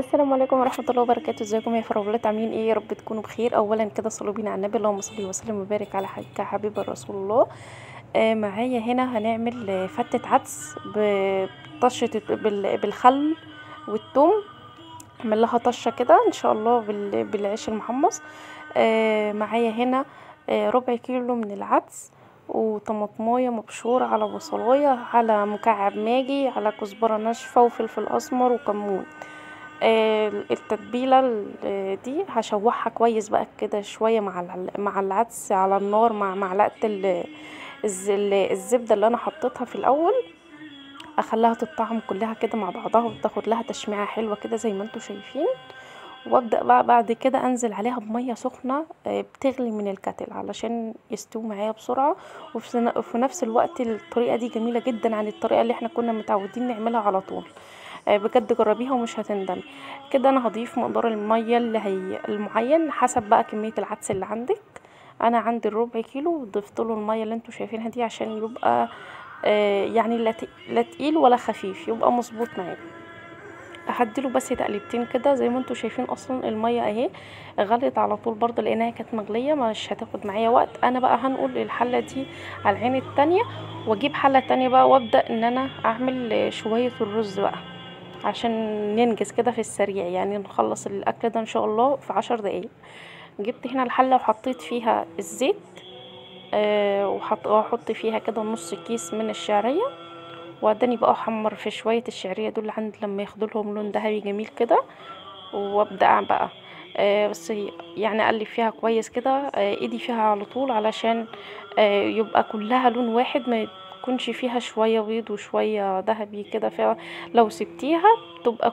السلام عليكم ورحمة الله وبركاته. ازيكم يا فراولات؟ عاملين ايه؟ يا رب تكونوا بخير. اولا كده صلوا بينا على النبي، اللهم صل وسلم وبارك على حبيب رسول الله. معايا هنا هنعمل فتة عدس بطشة بالخل والثوم. اعمل لها طشة كده ان شاء الله بالعيش المحمص. معايا هنا ربع كيلو من العدس، وطماطمايه مبشورة، على بصلايه، على مكعب ماجي، على كزبرة ناشفة وفلفل اسمر وكمون. التتبيله دي هشوحها كويس بقى كده شويه مع العدس على النار، مع معلقه الزبده اللي انا حطيتها في الاول. اخليها تتطعم كلها كده مع بعضها وتاخد لها تشميعه حلوه كده زي ما انتم شايفين. وابدا بقى بعد كده انزل عليها بميه سخنه بتغلي من الكتل علشان يستوي معايا بسرعه. وفي نفس الوقت الطريقه دي جميله جدا عن الطريقه اللي احنا كنا متعودين نعملها على طول. بجد جربيها ومش هتندمي. كده انا هضيف مقدار الميه اللي هي المعين حسب بقى كميه العدس اللي عندك. انا عندي الربع كيلو، ضفت له الميه اللي انتوا شايفينها دي عشان يبقى يعني لا تقيل ولا خفيف، يبقى مظبوط معايا. هديله بس تقليبتين كده زي ما انتوا شايفين. اصلا الميه اهي غليت على طول برضه لانها كانت مغليه، مش هتاخد معايا وقت. انا بقى هنقل الحله دي على العين التانية، واجيب حله تانية بقى وابدا ان انا اعمل شويه الرز بقى عشان ننجز كده في السريع، يعني نخلص الاكل ده ان شاء الله في 10 دقايق. جبت هنا الحله وحطيت فيها الزيت، وهحط فيها كده نص كيس من الشعريه، واداني بقى احمر في شويه الشعريه دول عند لما ياخدوا لهم لون ذهبي جميل كده. وابدا بقى بس يعني اقلب فيها كويس كده، ايدي فيها على طول علشان يبقى كلها لون واحد، ما يكونش فيها شويه بيض وشويه ذهبي كده. فيها لو سبتيها تبقى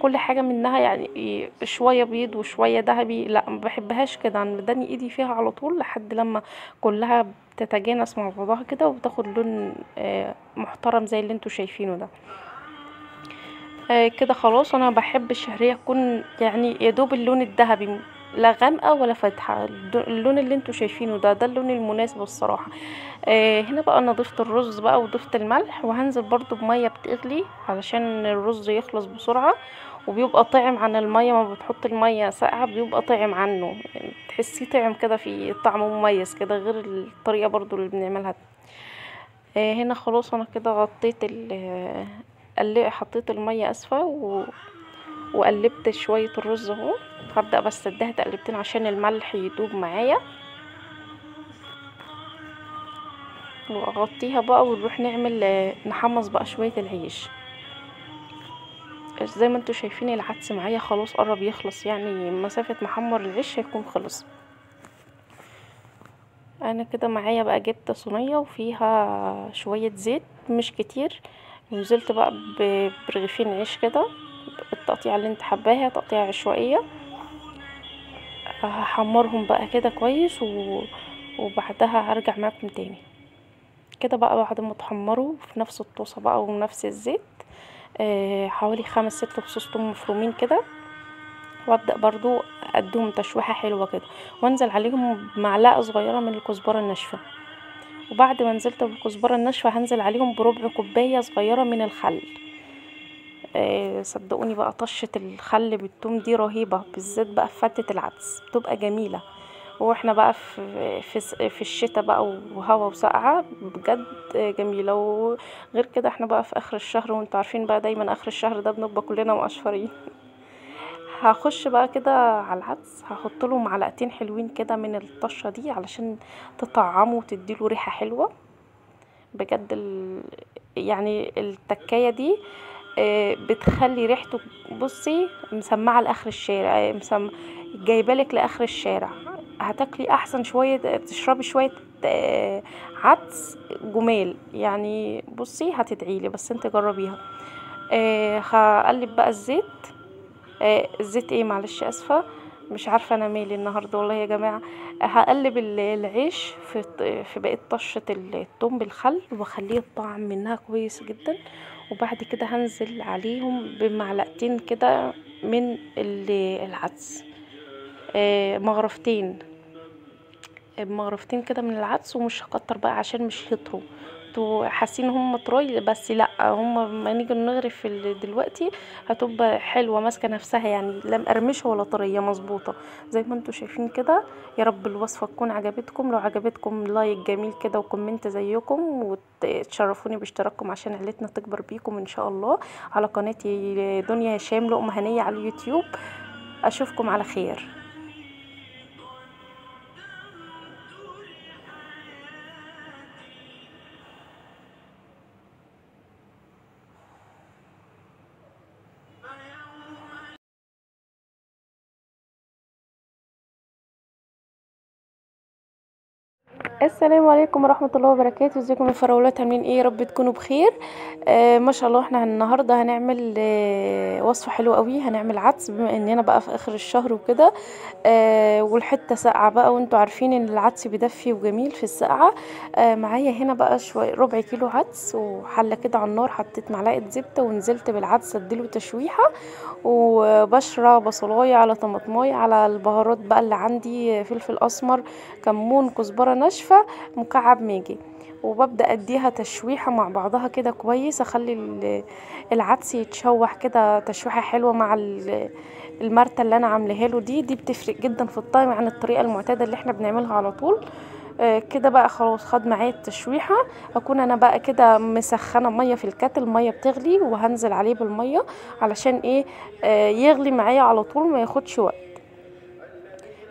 كل حاجه منها يعني شويه بيض وشويه ذهبي، لا ما بحبهاش كده. انا بدني ايدي فيها على طول لحد لما كلها تتجانس مع بعضها كده وتاخد لون محترم زي اللي انتوا شايفينه ده. كده خلاص. انا بحب الشهرية تكون يعني يا دوب اللون الذهبي، لا غامقه ولا فاتحه. اللون اللي انتوا شايفينه ده اللون المناسب الصراحه. هنا بقى انا ضفت الرز بقى وضفت الملح، وهنزل برضو بميه بتغلي علشان الرز يخلص بسرعه، وبيبقى طعم عن الميه. ما بتحط الميه ساقعه بيبقى طعم عنه، يعني تحسيه طعم كده، في طعم مميز كده غير الطريقه برضو اللي بنعملها. هنا خلاص انا كده غطيت حطيت الميه اسفه وقلبت شويه الرز اهو. هبدا بس اديها تقلبتين عشان الملح يدوب معايا، واغطيها بقى ونروح نعمل نحمص بقى شويه العيش. زي ما انتوا شايفين العدس معايا خلاص قرب يخلص، يعني مسافه محمر العيش هيكون خلص. انا كده معايا بقى جبت صينيه وفيها شويه زيت مش كتير، ونزلت بقى برغيفين عيش كده، التقطيعه اللي انت حباها، تقطيعه عشوائيه. هحمرهم بقى كده كويس وبعدها هرجع معاكم تاني. كده بقى بعد ما اتحمروا في نفس الطاسه بقى ونفس الزيت، حوالي 5 6 فصوص توم مفرومين كده، وابدا برضو اديهم تشويحه حلوه كده، وانزل عليهم بمعلقه صغيره من الكزبره الناشفه. وبعد ما نزلت بالكزبره الناشفه هنزل عليهم بربع كوبايه صغيره من الخل. صدقوني بقى طشه الخل بالثوم دي رهيبه، بالذات بقى في فتة العدس بتبقى جميله. واحنا بقى في الشتاء بقى وهوا وسقعه بجد جميله. وغير كده احنا بقى في اخر الشهر، وانتوا عارفين بقى دايما اخر الشهر ده بنبقى كلنا مقشفرين. هخش بقى كده على العدس، هحط له معلقتين حلوين كده من الطشه دي علشان تطعمه وتديله ريحه حلوه بجد. يعني التكايه دي بتخلي ريحته، بصي، مسمعه لاخر الشارع، جايبالك لاخر الشارع. هتاكلي احسن شويه، تشربي شويه عدس جمال يعني. بصي هتدعيلي، بس انت جربيها. هقلب بقى الزيت. الزيت ايه، معلش اسفه، مش عارفه انا مالي النهارده والله يا جماعه. هقلب العيش في بقيه طشه الثوم بالخل، واخليه الطعم منها كويس جدا. وبعد كده هنزل عليهم بمعلقتين كده من العدس، مغرفتين كده من العدس، ومش هكتر بقى عشان مش هيطروا. انتوا حاسين هم طري، بس لا، هم لما نيجي نغرف دلوقتي هتبقى حلوه ماسكه نفسها، يعني لا مقرمشه ولا طريه، مظبوطه زي ما انتوا شايفين كده. يا رب الوصفه تكون عجبتكم، لو عجبتكم لايك جميل كده وكومنت زيكم، وتشرفوني باشتراككم عشان عيلتنا تكبر بيكم ان شاء الله على قناتي دنيا هشام لقمه هنيه على اليوتيوب. اشوفكم على خير. السلام عليكم ورحمة الله وبركاته. ازيكم يا فراولات، عاملين ايه؟ يا رب تكونوا بخير. ما شاء الله، احنا النهارده هنعمل وصفة حلوة قوي. هنعمل عدس بما اننا بقى في اخر الشهر وكده، والحتة ساقعة بقى، وانتوا عارفين ان العدس بيدفي وجميل في الساقعة. معايا هنا بقى شوية ربع كيلو عدس، وحلة كده على النار، حطيت معلقة زبدة ونزلت بالعدس اديله تشويحة، وبشرة بصلاية على طماطمايه على البهارات بقى اللي عندي، فلفل اسمر، كمون، كزبرة ناشفة، مكعب ماجي. وببدأ اديها تشويحة مع بعضها كده كويس، اخلي العدس يتشوح كده تشويحة حلوة مع المرتة اللي انا عاملاها له دي بتفرق جدا في الطعم عن الطريقة المعتادة اللي احنا بنعملها على طول. كده بقى خلاص خد معايا التشويحه. اكون انا بقى كده مسخنه ميه في الكاتل، ميه بتغلي وهنزل عليه بالميه علشان ايه؟ يغلي معايا على طول، ما ياخدش وقت.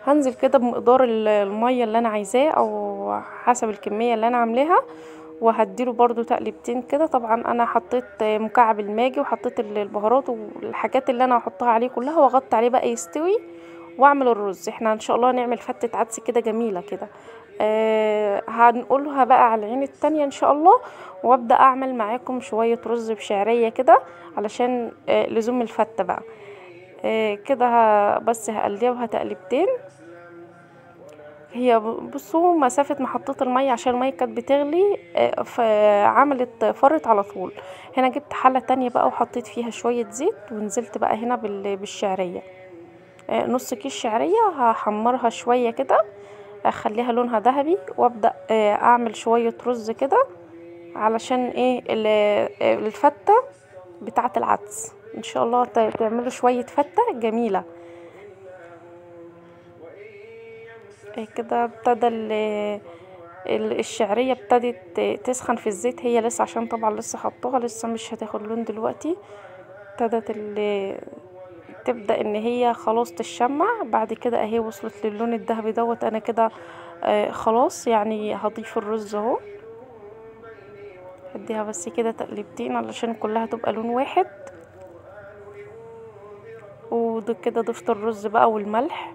هنزل كده بمقدار الميه اللي انا عايزاه او حسب الكميه اللي انا عاملاها، وهديله برضو تقليبتين كده. طبعا انا حطيت مكعب الماجي وحطيت البهارات والحاجات اللي انا هحطها عليه كلها، واغطي عليه بقى يستوي، واعمل الرز. احنا ان شاء الله هنعمل فتة عدس كده جميلة كده. هنقولها بقى على العين التانية ان شاء الله. وابدأ اعمل معاكم شوية رز بشعرية كده علشان لزوم الفتة بقى. كده بس هقلبها تقليبتين. هي بصوا مسافة ما حطيت المية عشان المية كانت بتغلي، فعملت فرط على طول. هنا جبت حلة تانية بقى وحطيت فيها شوية زيت، ونزلت بقى هنا بالشعرية. نص كيس شعرية هحمرها شوية كده، اخليها لونها ذهبي، وابدأ اعمل شوية رز كده علشان ايه الفتة بتاعة العدس. ان شاء الله تعملوا شوية فتة جميلة. كده ابتدى الشعرية ابتدت تسخن في الزيت، هي لسه عشان طبعا لسه حطوها، لسه مش هتاخد لون دلوقتي. ابتدت تبدأ ان هي خلاص تشمع. بعد كده اهي وصلت للون الذهبي دوت. انا كده خلاص يعني هضيف الرز اهو. هديها بس كده تقليبتين علشان كلها تبقى لون واحد. وكده ضفت الرز بقى والملح،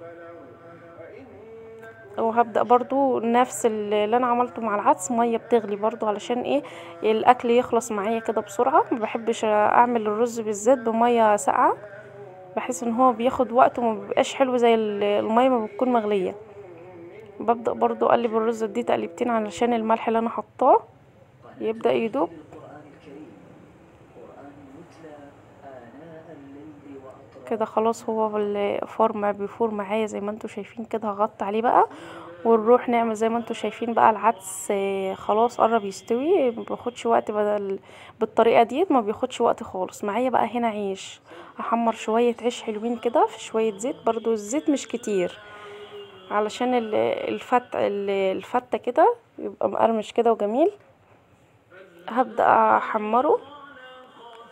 وهبدأ برضو نفس اللي انا عملته مع العدس، مية بتغلي برضو علشان ايه؟ الاكل يخلص معايا كده بسرعة. ما بحبش اعمل الرز بالذات بمية ساقعة، بحس ان هو بياخد وقت وما بيبقاش حلو زي المية ما بتكون مغلية. ببدأ برضو اقلب الرز دي تقليبتين علشان الملح اللي انا حطاه يبدأ يدوب. كده خلاص هو بيفور معايا زي ما انتوا شايفين كده. هغطي عليه بقى ونروح نعمل زي ما انتوا شايفين بقى. العدس خلاص قرب يستوي، ما بياخدش وقت بالطريقه ديت، ما بياخدش وقت خالص معايا. بقى هنا عيش، هحمر شويه عيش حلوين كده في شويه زيت، برضو الزيت مش كتير علشان الفته كده يبقى مقرمش كده وجميل. هبدأ احمره.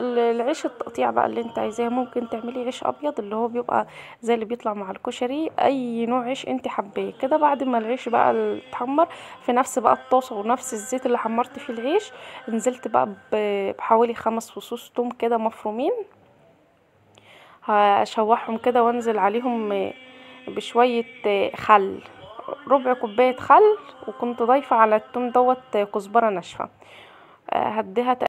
العيش التقطيع بقى اللي انت عايزاه، ممكن تعملي عيش ابيض اللي هو بيبقى زي اللي بيطلع مع الكشري، اي نوع عيش انت حباه كده. بعد ما العيش بقى اتحمر في نفس بقى الطاسه ونفس الزيت اللي حمرت فيه العيش، نزلت بقى بحوالي 5 فصوص توم كده مفرومين، هشوحهم كده وانزل عليهم بشويه خل، ربع كوبايه خل، وكنت ضايفه على التوم دوت كزبره ناشفه. هديها